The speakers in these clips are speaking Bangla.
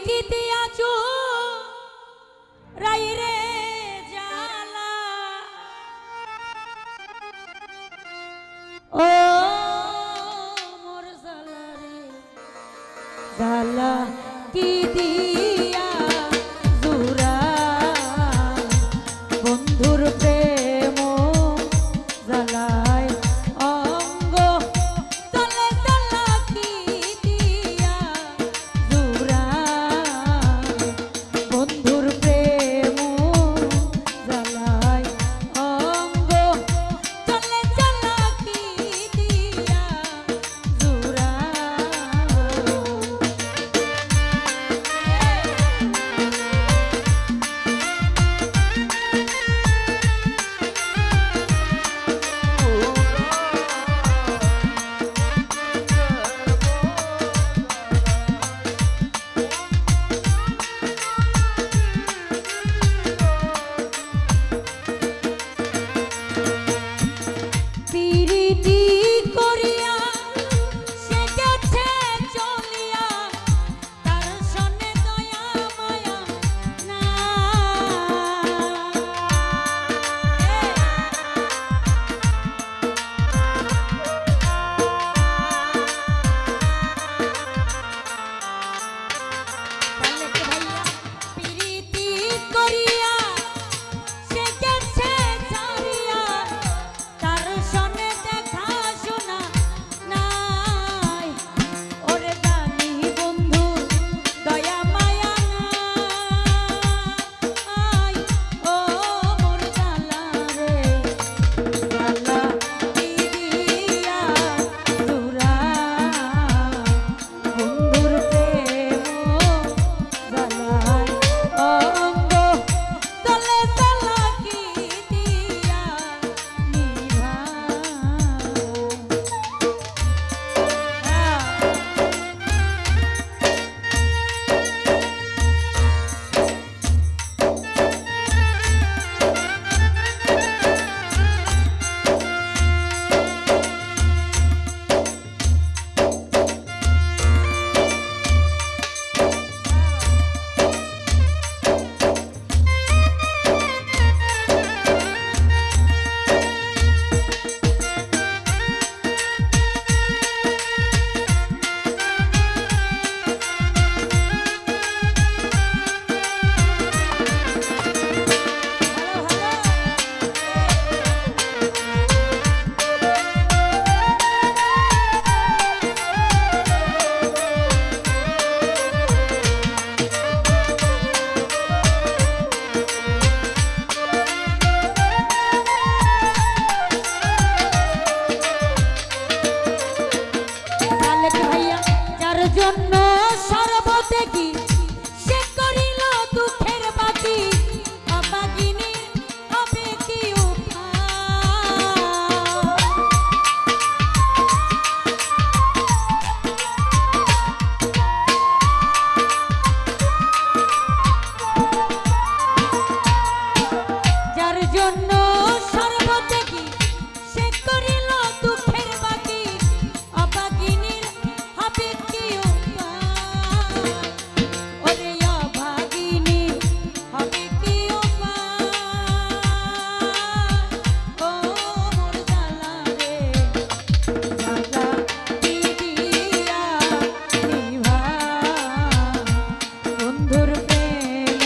কি দিয়াছো রাই রে জালা ও মোর জালা রে জালা কি দিয়া জুরা বন্ধুর প্রেম জালায় অঙ্গ চলে জালা কি দিয়া জুরা বন্ধুর প্রেম জালায় অঙ্গ চলে জালা কি দিয়া জুরা পিরিতি করিয়া সে গেছে চলিয়া তার সনে দয়া মায়া না পিরিতি করিয়া সে গেছে ছাড়িয়া তার সনে দেখা শোনা নাই ওরে জানি বন্ধু দয়া মায়া নাই ও মোর জালা রে জালা কি দিয়া জুরা বন্ধুর প্রেম জালায় অঙ্গ চলে জালা কি দিয়া নিভা যার জন্য সর্বত্যাগী সে করিল দুঃখের বাতি অভাগিনী হবে কি যার জন্য সর্বত্যাগী সে করিল দুঃখের বাতি অভাগিনীর হবে কি ওরে অভাগিনী হবে কি ও মোর জালা রে জালা কি দিয়া নিভা বন্ধুর প্রেম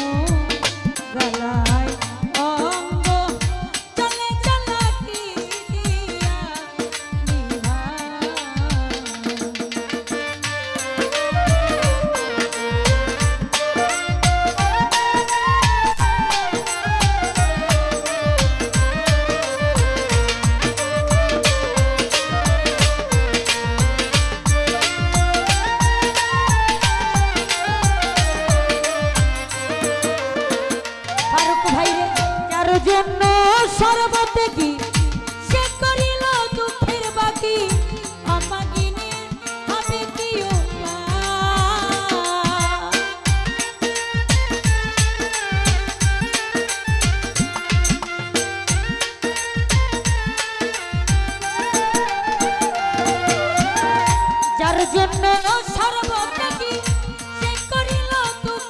জালায় অঙ্গ চলে জালা কি দিয়া নিভা ফারুক ভাইরে যার জন্য সর্বত্যাগী সে করিল দুঃখের বাকি অভাগিনীর হবে কি যার জন্য সর্বত্যাগী সে করিল দুঃখ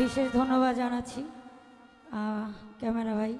বিশেষ ধন্যবাদ জানাচ্ছি ক্যামেরা ভাই।